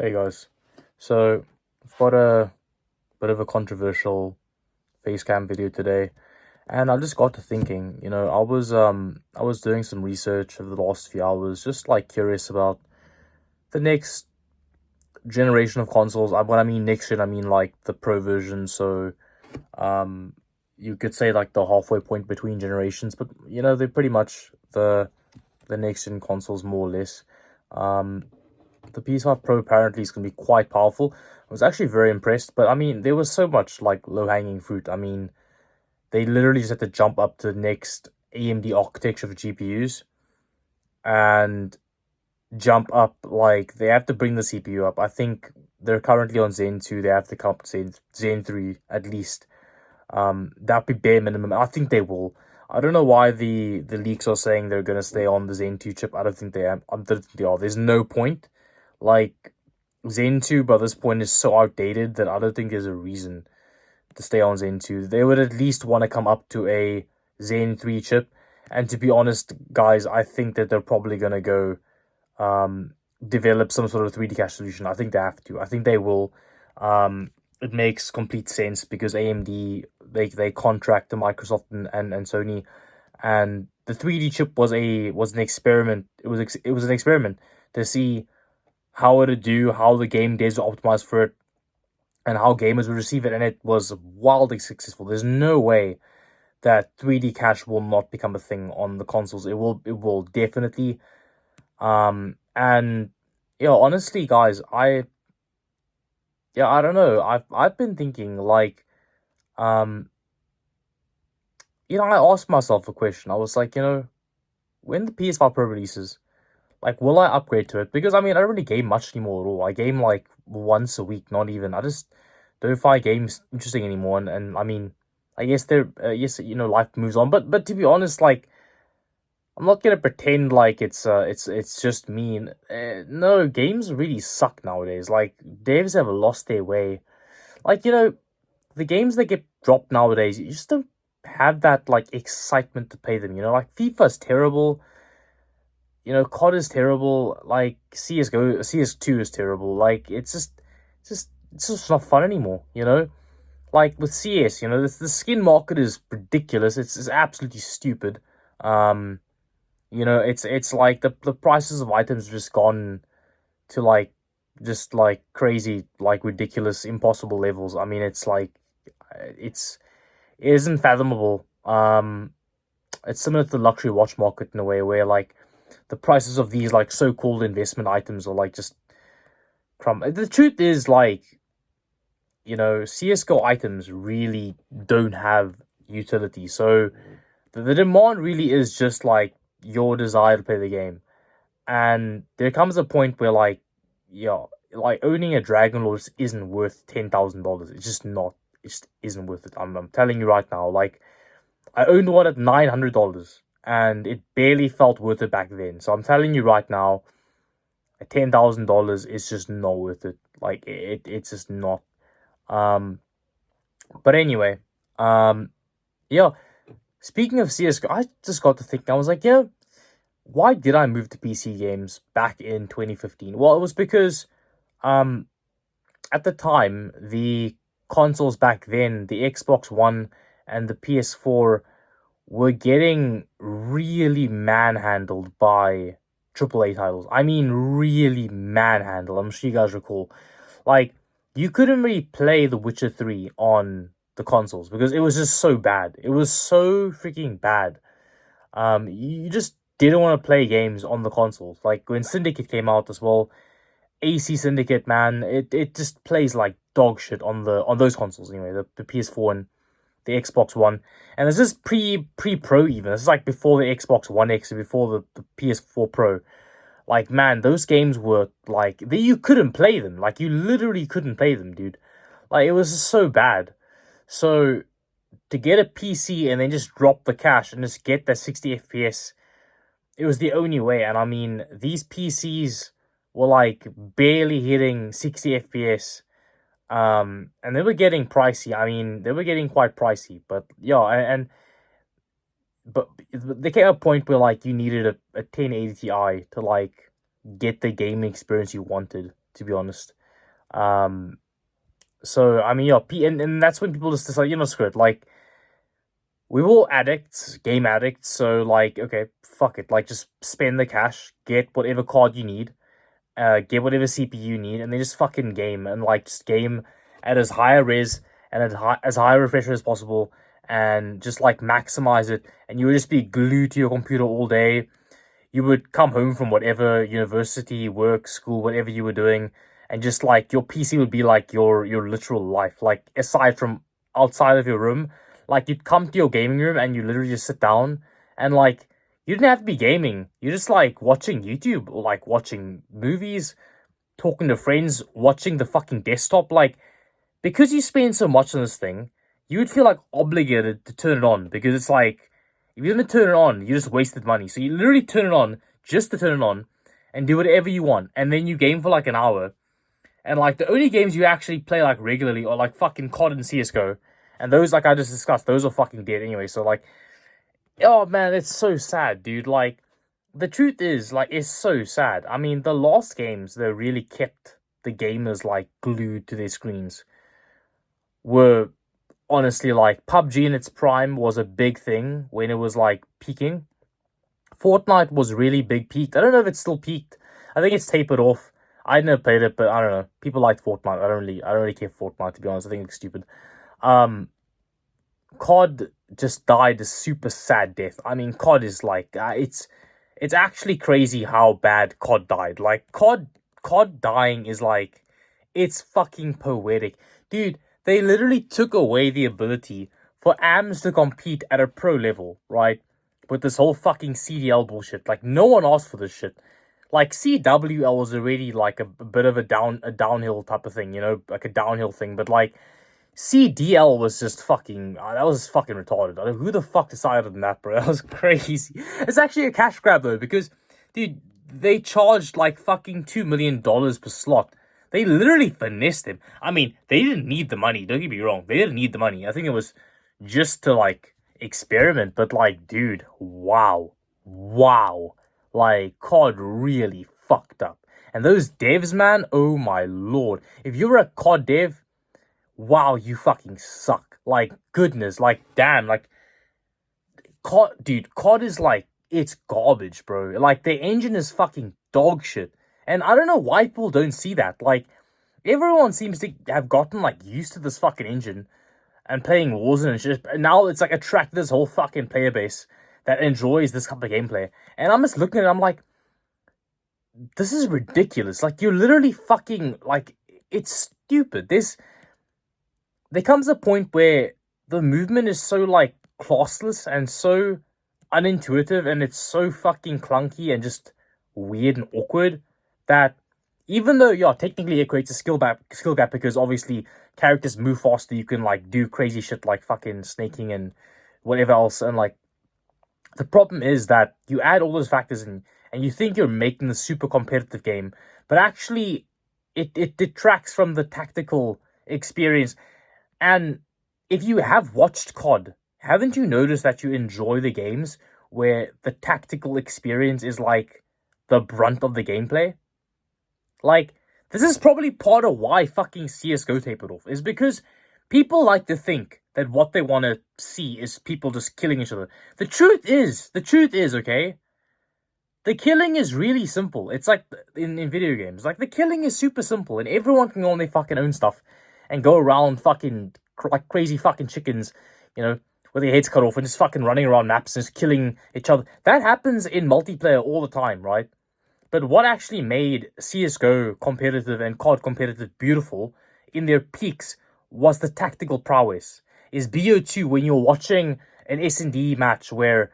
Hey guys, so I've got a bit of a controversial face cam video today, and I just got to thinking. I was doing some research over the last few hours, just like curious about the next generation of consoles. When I mean next gen, I mean like the Pro version. So, um, you could say like the halfway point between generations, but they're pretty much the next gen consoles more or less. Um, the PS5 Pro apparently is going to be quite powerful. I was actually very impressed, but I mean, there was so much like low hanging fruit. I mean, they literally just had to jump up to the next AMD architecture for GPUs and jump up. Like, they have to bring the CPU up. I think they're currently on Zen 2, they have to come up to Zen 3 at least. That'd be bare minimum. I think they will. I don't know why the leaks are saying they're gonna stay on the Zen 2 chip. I don't think they am. I don't think they are. There's no point. Like, Zen 2 by this point is so outdated that I don't think there's a reason to stay on Zen 2. They would at least want to come up to a Zen 3 chip. And to be honest, guys, I think that they're probably gonna go develop some sort of 3D cache solution. I think they have to. I think they will. It makes complete sense because AMD they contract to Microsoft and Sony, and the 3D chip was an experiment. It was an experiment to see how it would do, how the game devs were optimized for it, and how gamers would receive it, and it was wildly successful. There's no way that 3D cache will not become a thing on the consoles. It will definitely. And honestly, guys, I don't know. I've been thinking like, um, I asked myself a question. I was like, when the PS5 Pro releases, like, will I upgrade to it? Because I mean, I don't really game much anymore at all. I game like once a week, not even. I just don't find games interesting anymore. And I mean, I guess yes, life moves on. But to be honest, like, I'm not gonna pretend like it's just me. No, games really suck nowadays. Like, devs have lost their way. Like, the games that get dropped nowadays, you just don't have that like excitement to play them. Like, FIFA's terrible. COD is terrible. Like, CS2 is terrible. Like, it's just not fun anymore. Like with CS, the skin market is ridiculous. It's absolutely stupid. Um, it's like the prices of items just gone to like just like crazy, like ridiculous, impossible levels. I mean, it's like it isn't fathomable. It's similar to the luxury watch market in a way where like the prices of these like so-called investment items are like just crumb. The truth is, like, CS:GO items really don't have utility. So the demand really is just like your desire to play the game. And there comes a point where like, like owning a Dragon Lord just isn't worth $10,000. It's just not. It just isn't worth it. I'm telling you right now. Like, I owned one at $900, and it barely felt worth it back then. So I'm telling you right now, at $10,000 is just not worth it. Like, it's just not. Um, but anyway, yeah. Speaking of CS:GO, I just got to think. I was like, why did I move to PC games back in 2015? Well, it was because, um, at the time, the consoles back then, the Xbox One and the PS4, were getting really manhandled by AAA titles. I mean, really manhandled. I'm sure you guys recall. Like, you couldn't really play The Witcher 3 on the consoles because it was just so bad. It was so freaking bad. You just didn't want to play games on the consoles. Like, when Syndicate came out as well, AC Syndicate, man, it just plays like dog shit on those consoles anyway, the PS4 and the Xbox One. And this is pre Pro even. This is like before the Xbox One X and before the PS4 Pro. Like, man, those games were like you couldn't play them. Like, you literally couldn't play them, dude. Like, it was just so bad. So to get a PC and then just drop the cash and just get that 60 FPS, it was the only way. And I mean, these PCs were like barely hitting 60 FPS. And they were getting pricey. I mean, they were getting quite pricey. But yeah, but there came a point where like you needed a 1080 Ti to like get the gaming experience you wanted. to be honest. Um, so I mean, yeah, and that's when people just decide, screw it. Like, we're all addicts, game addicts. So like, okay, fuck it. Like, just spend the cash, get whatever card you need, get whatever CPU you need, and then just fucking game and like just game at as high a res and as high a refresh rate as possible, and just like maximize it. And you would just be glued to your computer all day. You would come home from whatever university, work, school, whatever you were doing, and just like your PC would be like your literal life. Like, aside from outside of your room, like you'd come to your gaming room and you literally just sit down, and like you didn't have to be gaming. You're just like watching YouTube or like watching movies, talking to friends, watching the fucking desktop. Like, because you spend so much on this thing, you would feel like obligated to turn it on, because it's like, if you're gonna turn it on, you just wasted money. So you literally turn it on just to turn it on and do whatever you want. And then you game for like an hour. And like the only games you actually play like regularly are like fucking COD and CSGO. And those, like I just discussed, those are fucking dead anyway. So like, oh man, it's so sad, dude. Like, the truth is, like, it's so sad. I mean, the last games that really kept the gamers like glued to their screens were honestly like PUBG in its prime was a big thing when it was like peaking. Fortnite was really big peaked. I don't know if it's still peaked. I think it's tapered off. I never played it, but I don't know. People like Fortnite. I don't really care for Fortnite, to be honest. I think it's stupid. Um, COD just died a super sad death. I mean, COD is like it's actually crazy how bad COD died. Like, COD dying is like, it's fucking poetic, dude. They literally took away the ability for AMs to compete at a pro level, right? With this whole fucking CDL bullshit. Like, no one asked for this shit. Like, CWL was already like a bit of a downhill type of thing, like a downhill thing. But like, CDL was just fucking, that was fucking retarded. I don't know who the fuck decided on that, bro. That was crazy. It's actually a cash grab though, because, dude, they charged like fucking $2 million per slot. They literally finessed him. I mean, they didn't need the money. Don't get me wrong. They didn't need the money. I think it was just to like experiment. But like, dude, wow. Wow. Like, COD really fucked up. And those devs, man, oh my lord. If you're a COD dev, wow, you fucking suck. Like, goodness, like, damn, like, COD is like, it's garbage, bro. Like, the engine is fucking dog shit. And I don't know why people don't see that. Like, everyone seems to have gotten, like, used to this fucking engine and playing Warzone and shit. And now it's, like, attracted this whole fucking player base that enjoys this type of gameplay. And I'm just looking at it, I'm like, this is ridiculous. Like, you're literally fucking, like, it's stupid. There comes a point where the movement is so, like, classless and so unintuitive, and it's so fucking clunky and just weird and awkward that, even though, yeah, technically it creates a skill gap because obviously characters move faster, you can, like, do crazy shit like fucking snaking and whatever else, and, like, the problem is that you add all those factors in and you think you're making a super competitive game, but actually it detracts from the tactical experience. And if you have watched COD, haven't you noticed that you enjoy the games where the tactical experience is like the brunt of the gameplay? Like, this is probably part of why fucking CSGO tapered off, is because people like to think that what they want to see is people just killing each other. The truth is, okay, the killing is really simple. It's like in video games. Like, the killing is super simple, and everyone can go on their fucking own stuff and go around fucking like crazy fucking chickens, with their heads cut off and just fucking running around maps and just killing each other. That happens in multiplayer all the time, right? But what actually made CSGO competitive and COD competitive beautiful in their peaks was the tactical prowess. Is BO2, when you're watching an S&D match where,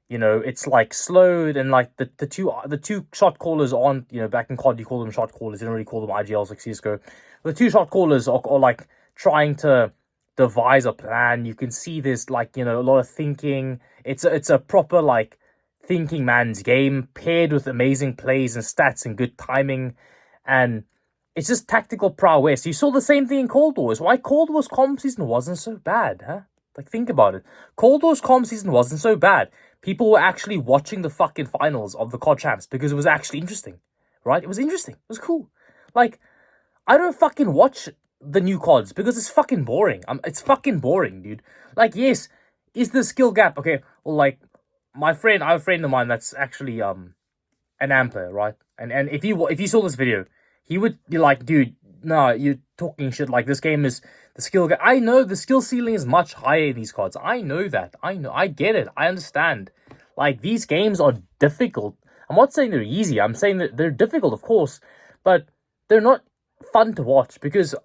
it's like slowed, and like the two shot callers aren't, back in COD you call them shot callers, you don't really call them IGLs like CSGO. The two shot callers are like trying to devise a plan. You can see there's like, a lot of thinking. It's a proper like thinking man's game, paired with amazing plays and stats and good timing, and it's just tactical prowess. You saw the same thing in Cold Wars. Why Cold Wars comp season wasn't so bad, huh? Like, think about it. Cold Wars comp season wasn't so bad. People were actually watching the fucking finals of the COD champs because it was actually interesting, right? It was interesting. It was cool. Like, I don't fucking watch the new CODs because it's fucking boring. It's fucking boring, dude. Like, yes, is the skill gap okay? Well, like I have a friend of mine that's actually an AMP player, right? And if you saw this video, he would be like, dude, no, you're talking shit. Like, this game is the skill gap. I know the skill ceiling is much higher in these CODs. I know that. I know. I get it. I understand. Like, these games are difficult. I'm not saying they're easy. I'm saying that they're difficult, of course, but they're not fun to watch because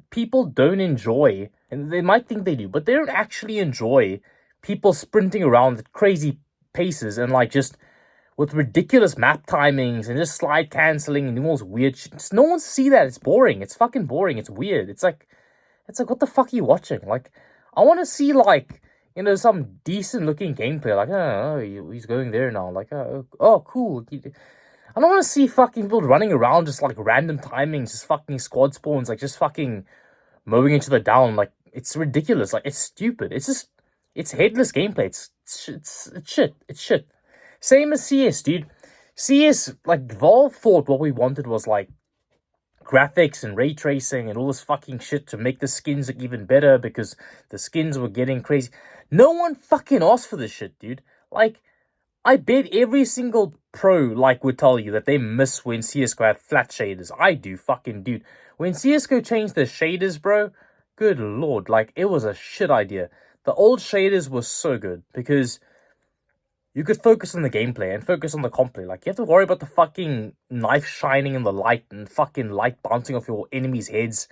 people don't enjoy, and they might think they do, but they don't actually enjoy people sprinting around at crazy paces and like just with ridiculous map timings and just slide canceling and doing all this weird shit. Just no one see that. It's boring. It's fucking boring. It's weird. It's like what the fuck are you watching? Like, I want to see like, you know, some decent looking gameplay. Like, oh, he's going there now. Like, oh, cool. I don't want to see fucking people running around just like random timings, just fucking squad spawns, like just fucking mowing each other down. Like, it's ridiculous. Like, it's stupid. It's headless gameplay. It's shit. It's shit. Same as CS, dude. CS, like, Valve thought what we wanted was like graphics and ray tracing and all this fucking shit to make the skins look even better because the skins were getting crazy. No one fucking asked for this shit, dude. Like, I bet every single pro, like, would tell you that they miss when CSGO had flat shaders. I do, fucking dude. When CSGO changed the shaders, bro, good lord, like, it was a shit idea. The old shaders were so good because you could focus on the gameplay and focus on the complay. Like, you have to worry about the fucking knife shining in the light and fucking light bouncing off your enemies' heads.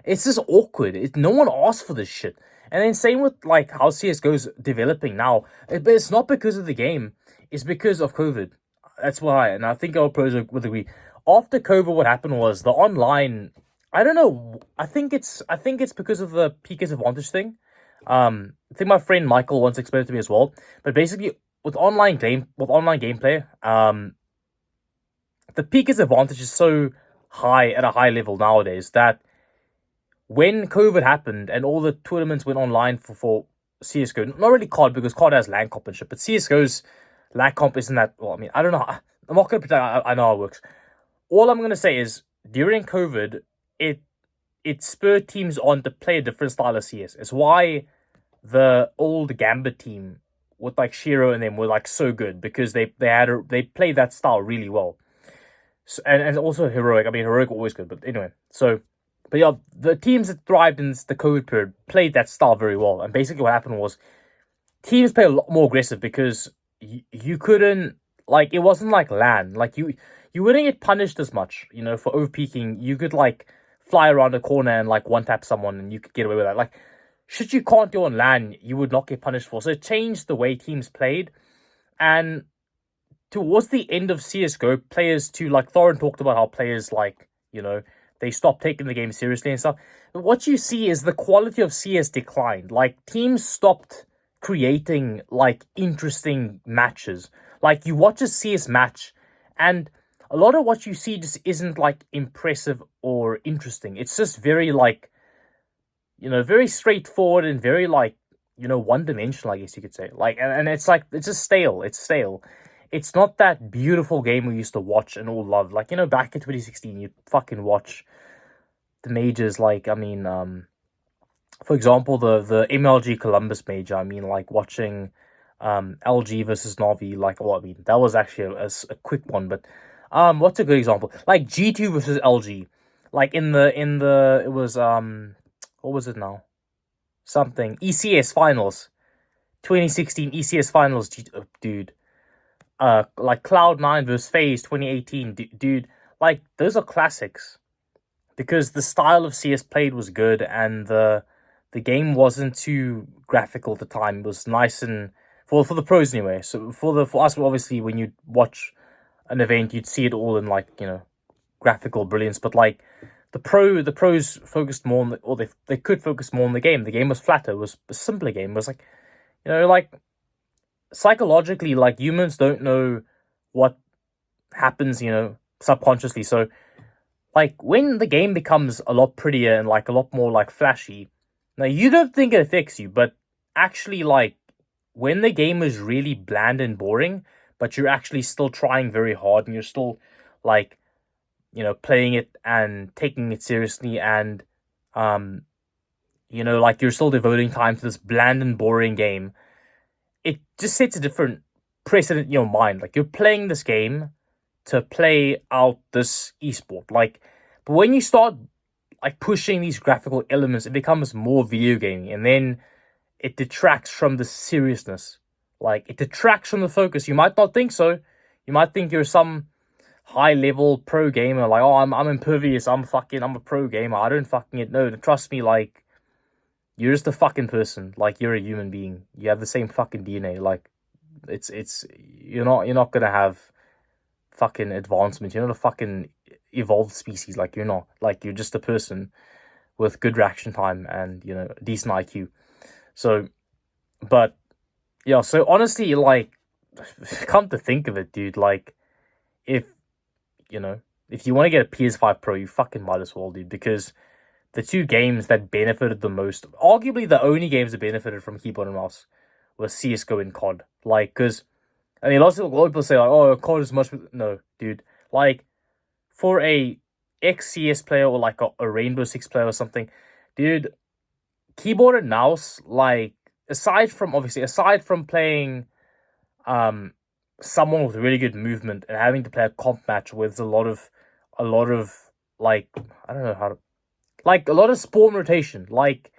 It's just awkward. No one asked for this shit. And then same with, like, how CSGO's developing now. But it's not because of the game. It's because of COVID. That's why. And I think our pros would agree. After COVID, what happened was the online... I don't know. I think it's because of the Peakers Advantage thing. I think my friend Michael once explained it to me as well. But basically, with online gameplay, the Peakers Advantage is so high at a high level nowadays that when COVID happened and all the tournaments went online for CSGO, not really COD because COD has LAN comp and shit, but CSGO's LAN comp isn't that, well, I mean, I don't know. I'm not going to pretend I know how it works. All I'm going to say is during COVID, it spurred teams on to play a different style of CS. It's why the old Gambit team with like Shiro and them were like so good because they played that style really well. So, and also Heroic. I mean, Heroic were always good, but anyway. So, but yeah, the teams that thrived in the COVID period played that style very well. And basically what happened was teams played a lot more aggressive because you couldn't, like, it wasn't like LAN. Like, you wouldn't get punished as much, you know, for overpeaking. You could, like, fly around a corner and, like, one-tap someone and you could get away with that. Like, shit you can't do on LAN, you would not get punished for. So it changed the way teams played. And towards the end of CSGO, players too, like Thorin talked about how players, like, you know, they stopped taking the game seriously and stuff. But what you see is the quality of CS declined. Like, teams stopped creating, like, interesting matches. Like, you watch a CS match, and a lot of what you see just isn't, like, impressive or interesting. It's just very, like, you know, very straightforward and very, like, you know, one-dimensional, I guess you could say. Like, and it's, like, it's just stale. It's stale. It's not that beautiful game we used to watch and all love. Like, you know, back in 2016, you'd fucking watch the majors, like, I mean, for example, the MLG Columbus major. I mean, like, watching LG versus Navi, like, well, I mean, that was actually a quick one, but what's a good example? Like G2 versus LG. Like in the it was what was it now? Something ECS finals. 2016 ECS finals, dude. Like Cloud9 versus FaZe 2018, dude. Like, those are classics. Because the style of CS played was good and the game wasn't too graphical at the time. It was nice and for the pros anyway. So for us, obviously, when you watch an event, you'd see it all in, like, you know, graphical brilliance. But like the pros focused more on the, or they could focus more on the game. The game was flatter. It was a simpler game. It was like, you know, like, psychologically, like, humans don't know what happens, you know, subconsciously. So, like, when the game becomes a lot prettier and, like, a lot more, like, flashy, now, you don't think it affects you, but actually, like, when the game is really bland and boring, but you're actually still trying very hard and you're still, like, playing it and taking it seriously, and um, like you're still devoting time to this bland and boring game, it just sets a different precedent in your mind. Like, you're playing this game to play out this esport. Like, but when you start like pushing these graphical elements, it becomes more video gaming, and then it detracts from the seriousness. Like, it detracts from the focus. You might not think so. You might think you're some high level pro gamer, like, oh, I'm impervious, I'm a pro gamer. I don't fucking get no. Trust me, like, you're just a fucking person. Like, you're a human being. You have the same fucking DNA. Like, it's you're not gonna have fucking advancement. You're not a fucking evolved species. Like, you're not. Like, you're just a person with good reaction time and a decent IQ. So, but yeah. So honestly, like, come to think of it, dude, like, if if you want to get a PS5 Pro, you fucking might as well, dude, because the two games that benefited the most, arguably the only games that benefited from keyboard and mouse, were CS:GO and COD. Like, because I mean, a lot of people say like, oh, COD is much. No, dude. Like, for a ex-CS player or like a Rainbow Six player or something, dude, keyboard and mouse, like, aside from playing someone with really good movement and having to play a comp match with a lot of like, I don't know how to, like, a lot of spawn rotation. Like,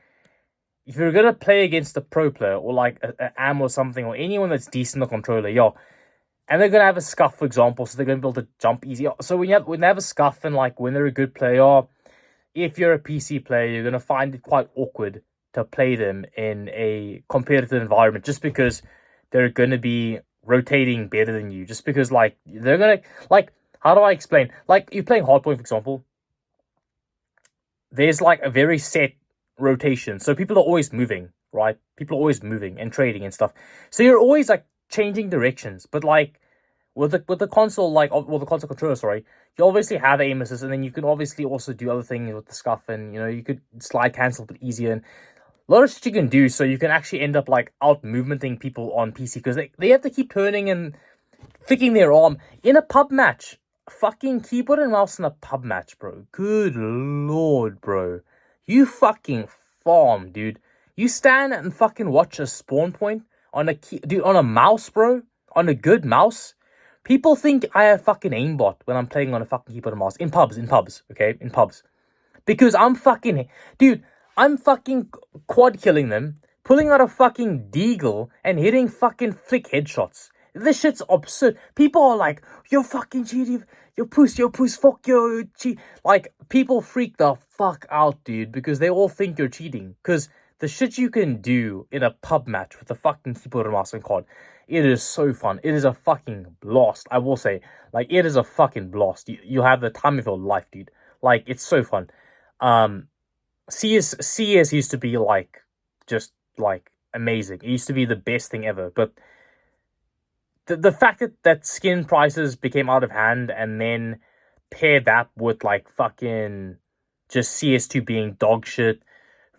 if you're gonna play against a pro player or like a AM or something, or anyone that's decent on controller, and they're gonna have a scuff, for example, so they're gonna be able to jump easy. So when they have a scuff, and like when they're a good player, if you're a PC player, you're gonna find it quite awkward to play them in a competitive environment, just because they're gonna be rotating better than you. Just because, like, they're gonna, like, how do I explain? Like, you're playing Hardpoint, for example. There's like a very set rotation, so people are always moving, right? People are always moving and trading and stuff. So you're always like changing directions. But like with the console, like, well, the console controller, sorry, you obviously have aim assist, and then you can obviously also do other things with the scuff, and you could slide cancel a bit easier, and a lot of shit you can do, so you can actually end up like out movementing people on PC, because they have to keep turning and flicking their arm in a pub match. Fucking keyboard and mouse in a pub match, bro. Good lord, bro. You fucking farm, dude. You stand and fucking watch a spawn point on on a mouse, bro. On a good mouse. People think I have fucking aimbot when I'm playing on a fucking keyboard and mouse. In pubs, okay? In pubs. Because I'm fucking, dude, I'm fucking quad killing them, pulling out a fucking deagle and hitting fucking flick headshots. This shit's absurd. People are like, you're fucking cheating, you're puss, fuck you, cheat. Like, people freak the fuck out, dude, because they all think you're cheating. Because the shit you can do in a pub match with a fucking keyboard and mouse and COD, it is so fun. It is a fucking blast, I will say. Like, it is a fucking blast. You have the time of your life, dude. Like, it's so fun. CS used to be like, just like amazing. It used to be the best thing ever. But the fact that skin prices became out of hand, and then pair that with like fucking just CS2 being dog shit,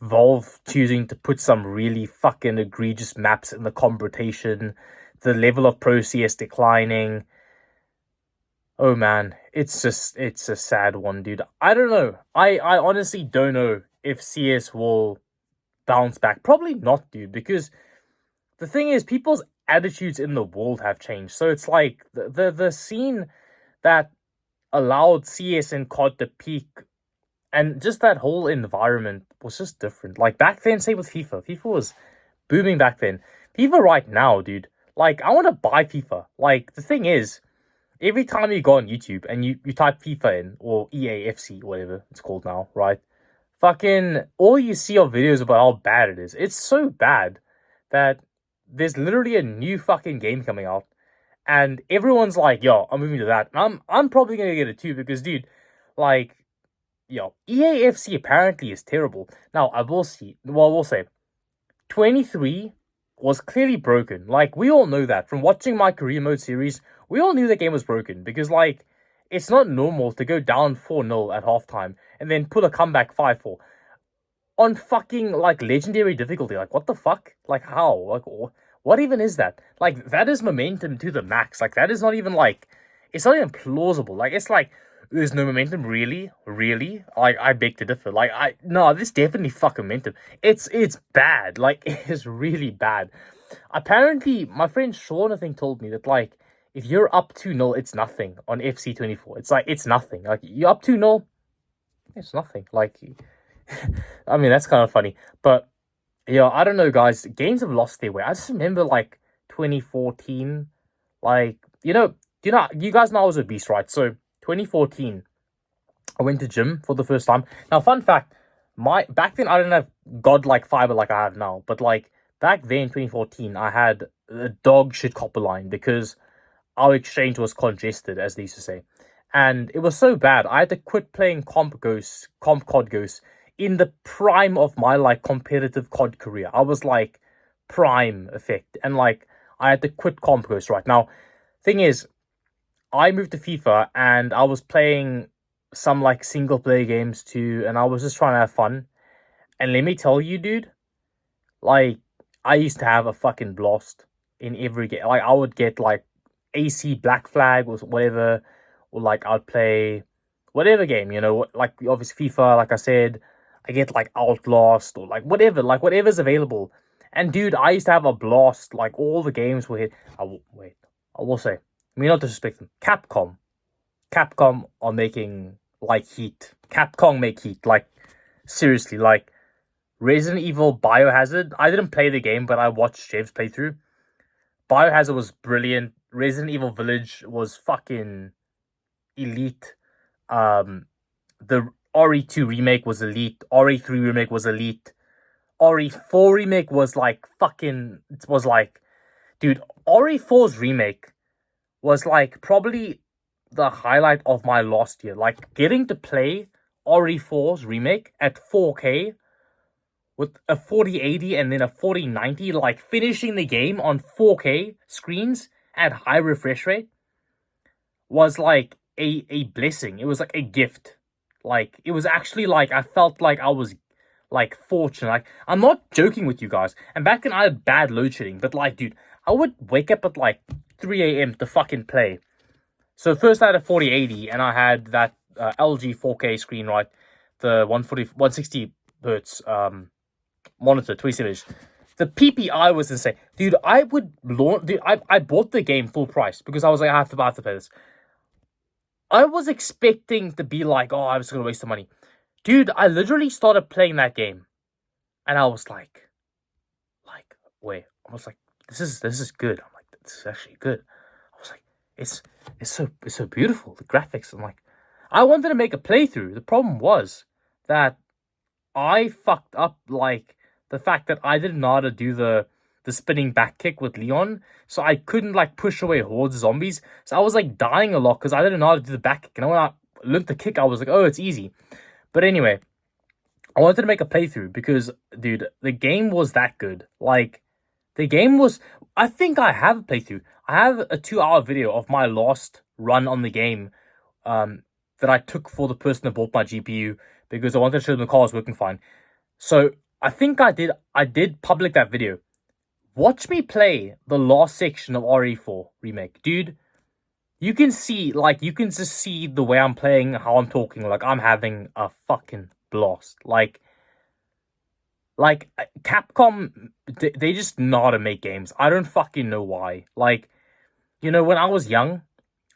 Valve choosing to put some really fucking egregious maps in the comp rotation, the level of Pro CS declining. Oh man, it's a sad one, dude. I don't know. I honestly don't know if CS will bounce back. Probably not, dude, because the thing is, people's attitudes in the world have changed. So it's like the scene that allowed CS and COD to peak, and just that whole environment was just different. Like, back then, same with FIFA. FIFA was booming back then. FIFA right now, dude, like, I want to buy FIFA. Like, the thing is, every time you go on YouTube and you type FIFA in, or EAFC, whatever it's called now, right? Fucking, all you see are videos about how bad it is. It's so bad that there's literally a new fucking game coming out, and everyone's like, yo, I'm moving to that. And I'm probably gonna get it too, because, dude, like, yo, EAFC apparently is terrible. Now, I will say, 23 was clearly broken. Like, we all know that. From watching my career mode series, we all knew the game was broken, because, like, it's not normal to go down 4-0 at halftime and then pull a comeback 5-4 on fucking, like, legendary difficulty. Like, what the fuck? Like, how? Like, what even is that? Like, that is momentum to the max. Like, that is not even, like, it's not even plausible. Like, it's like, There's no momentum, really, really. I beg to differ. Like no, this definitely fucking momentum. It's bad. Like it is really bad. Apparently, my friend Sean I think told me that like if you're up 2-0, it's nothing on FC24. It's like it's nothing. Like you're up 2-0, it's nothing. Like I mean that's kind of funny, but yeah, I don't know, guys. Games have lost their way. I just remember like 2014, like you guys know I was obese, right? So 2014, I went to gym for the first time. Now, fun fact, my back then I didn't have godlike fiber like I have now, but like back then 2014, I had a dog shit copper line because our exchange was congested, as they used to say. And it was so bad, I had to quit playing Comp COD Ghost in the prime of my like competitive COD career. I was like prime effect. And like I had to quit Comp Ghost right now. Thing is, I moved to FIFA and I was playing some like single player games too, and I was just trying to have fun. And let me tell you, dude, like I used to have a fucking blast in every game. Like I would get like AC Black Flag or whatever, or like I'd play whatever game, like obviously FIFA, like I said, I get like Outlast or like whatever, like whatever's available. And dude, I used to have a blast. Like all the games were hit. Wait, I will say, I mean not disrespect them. Capcom are making like heat. Capcom make heat. Like seriously, like Resident Evil Biohazard. I didn't play the game, but I watched Jev's playthrough. Biohazard was brilliant. Resident Evil Village was fucking elite. The RE2 remake was elite. RE3 remake was elite. RE4 remake was like fucking. It was like, dude, RE4's remake was like probably the highlight of my last year. Like getting to play RE4's remake at 4K with a 4080 and then a 4090, like finishing the game on 4K screens at high refresh rate was like a blessing. It was like a gift. Like it was actually like I felt like I was like fortunate. Like I'm not joking with you guys. And back then I had bad load shedding, but like dude, I would wake up at like 3 a.m. to fucking play. So first I had a 4080 and I had that LG 4K screen, right? The 160 hertz monitor, 27 inch. The PPI was insane. Dude, I bought the game full price because I was like, I have to play this. I was expecting to be like, oh, I was gonna waste the money. Dude, I literally started playing that game. And I was like, wait. I was like, this is good. I'm like, this is actually good. I was like, it's so beautiful. The graphics. I'm like, I wanted to make a playthrough. The problem was that I fucked up like the fact that I didn't know how to do the spinning back kick with Leon, so I couldn't like push away hordes of zombies. So I was like dying a lot because I didn't know how to do the back kick. And when I learned the kick, I was like, oh, it's easy. But anyway, I wanted to make a playthrough because, dude, the game was that good. Like, the game was. I think I have a playthrough. I have a 2-hour video of my last run on the game, that I took for the person that bought my GPU because I wanted to show them the car was working fine. So I think I did public that video. Watch me play the last section of RE4 remake, dude. You can just see the way I'm playing, how I'm talking. Like I'm having a fucking blast. Like Capcom, they just know how to make games. I don't fucking know why. Like, when I was young,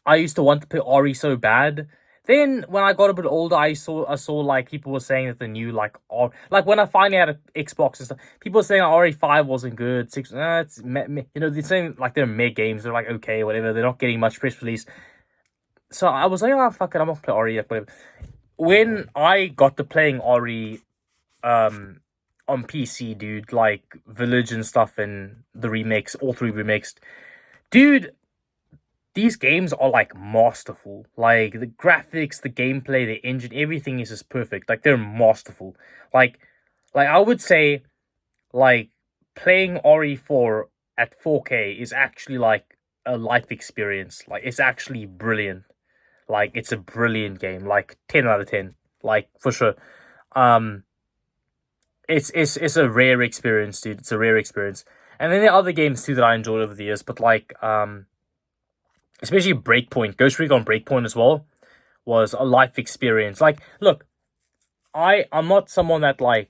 I used to want to play RE so bad. Then when I got a bit older, I saw like people were saying that the new like when I finally had an Xbox and stuff, people were saying RE5 wasn't good. They're saying like they're mid games. They're like okay, whatever. They're not getting much press release. So I was like, oh fuck it, I'm gonna play RE. Like, whatever. When I got to playing RE, on PC, dude, like Village and stuff and the remakes, all 3 remakes, dude. These games are like masterful. Like the graphics, the gameplay, the engine, everything is just perfect. Like they're masterful. Like I would say, like playing RE4 at 4K is actually like a life experience. Like it's actually brilliant. Like it's a brilliant game. Like 10 out of 10. Like for sure. It's a rare experience, dude. It's a rare experience. And then there are other games too that I enjoyed over the years, but like especially Breakpoint, Ghost Recon Breakpoint as well, was a life experience. Like, look, I'm not someone that like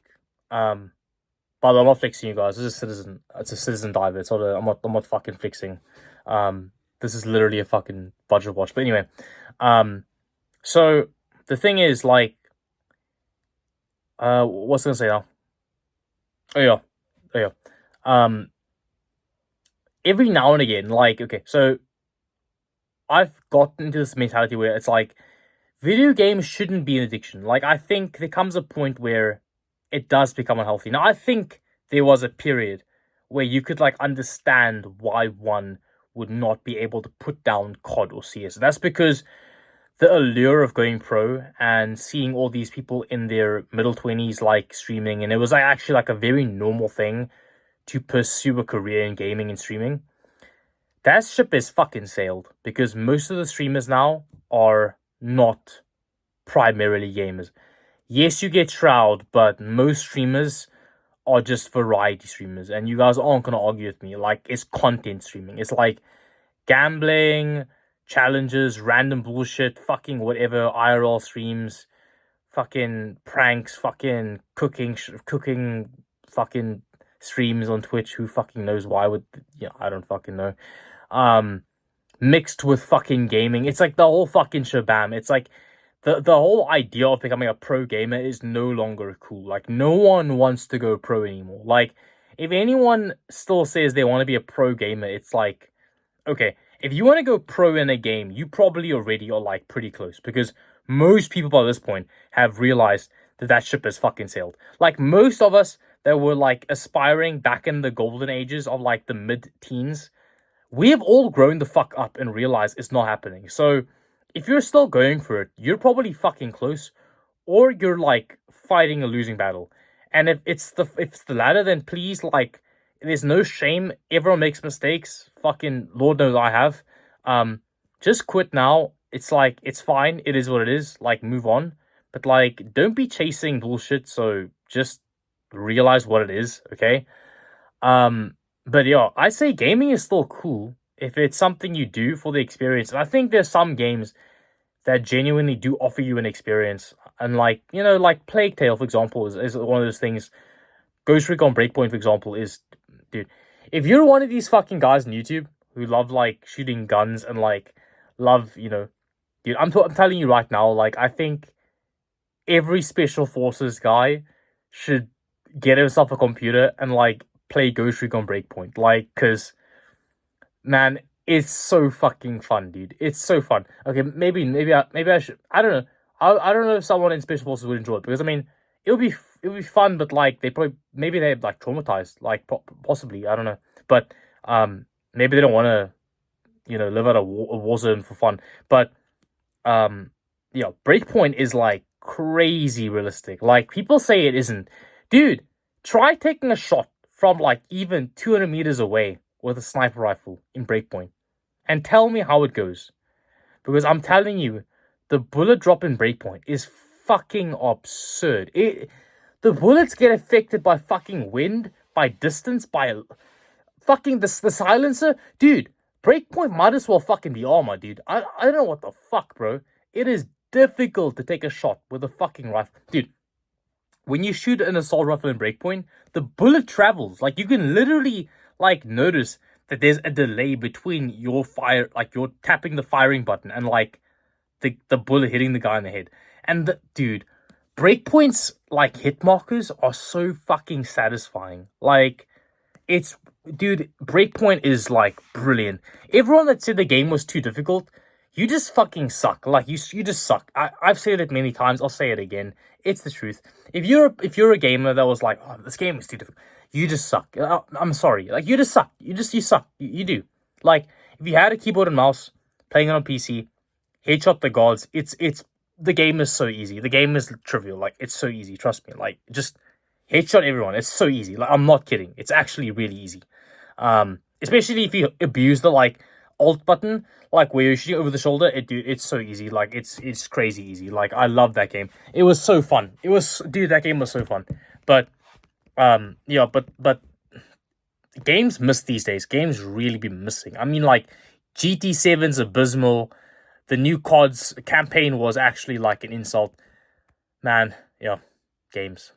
by the way, I'm not fixing you guys. This is citizen. It's a citizen diver. It's not. I'm not fucking fixing. This is literally a fucking budget watch. But anyway, so the thing is, like, what's I gonna say now? Oh yeah, oh yeah. Every now and again, like, okay, so I've gotten into this mentality where it's like, video games shouldn't be an addiction. Like, I think there comes a point where it does become unhealthy. Now, I think there was a period where you could, like, understand why one would not be able to put down COD or CS. That's because the allure of going pro and seeing all these people in their middle 20s, like, streaming, and it was, like, actually, like, a very normal thing to pursue a career in gaming and streaming. That ship is fucking sailed, because most of the streamers now are not primarily gamers. Yes, you get Shroud, but most streamers are just variety streamers, and you guys aren't gonna argue with me. Like, it's content streaming. It's like gambling, challenges, random bullshit, fucking whatever, IRL streams, fucking pranks, fucking cooking, fucking streams on Twitch. Who fucking knows why would, I don't fucking know. Mixed with fucking gaming. It's like the whole fucking shabam. It's like the whole idea of becoming a pro gamer is no longer cool. Like, no one wants to go pro anymore. Like, if anyone still says they want to be a pro gamer, it's like, okay, if you want to go pro in a game, you probably already are, like, pretty close, because most people by this point have realized that ship has fucking sailed. Like, most of us that were, like, aspiring back in the golden ages of, like, the mid-teens, we have all grown the fuck up and realized it's not happening. So if you're still going for it, you're probably fucking close, or you're, like, fighting a losing battle. And if it's the latter, then please, like, there's no shame. Everyone makes mistakes. Fucking Lord knows I have. Just quit now. It's like, it's fine. It is what it is. Like, move on. But, like, don't be chasing bullshit. So just realize what it is, okay? But yeah, I say gaming is still cool if it's something you do for the experience. And I think there's some games that genuinely do offer you an experience. And, like, like Plague Tale, for example, is one of those things. Ghost Recon Breakpoint, for example, is, dude, if you're one of these fucking guys on YouTube who love, like, shooting guns and, like, love, dude, I'm telling you right now, like, I think every Special Forces guy should get himself a computer and, like, play Ghost Recon Breakpoint. Like, because, man, it's so fucking fun, dude. It's so fun. Okay, maybe I should, I don't know. I don't know if someone in Special Forces would enjoy it, because, I mean, it would be fun, but, like, maybe they're, like, traumatized, like, possibly, I don't know. But maybe they don't want to, live out a war zone for fun. But yeah, Breakpoint is, like, crazy realistic. Like, people say it isn't. Dude, try taking a shot from, like, even 200 meters away with a sniper rifle in Breakpoint, and tell me how it goes. Because I'm telling you, the bullet drop in Breakpoint is fucking absurd. The bullets get affected by fucking wind, by distance, by fucking the silencer. Dude, Breakpoint might as well fucking be armor, dude. I don't know what the fuck, bro. It is difficult to take a shot with a fucking rifle. Dude, when you shoot an assault rifle in Breakpoint, the bullet travels. Like, you can literally, like, notice that there's a delay between your fire, like, you're tapping the firing button and, like, the bullet hitting the guy in the head. And, dude, Breakpoint's, like, hit markers are so fucking satisfying. Like, dude, Breakpoint is, like, brilliant. Everyone that said the game was too difficult, you just fucking suck. Like, you just suck. I've said it many times. I'll say it again. It's the truth. If you're a gamer that was like, oh, this game is too difficult, you just suck. I'm sorry. Like, you just suck. You suck. You do. Like, if you had a keyboard and mouse, playing it on PC, headshot the gods, the game is so easy. The game is trivial. Like, it's so easy. Trust me. Like, just headshot everyone. It's so easy. Like, I'm not kidding. It's actually really easy. Especially if you abuse the, like, alt button, like, where you're shooting over the shoulder. It's so easy. Like, it's crazy easy. Like, I love that game. It was so fun. That game was so fun. But yeah, but games miss these days. Games really be missing. I mean, like, GT7's abysmal. the new COD's campaign was actually like an insult. Man, yeah, games.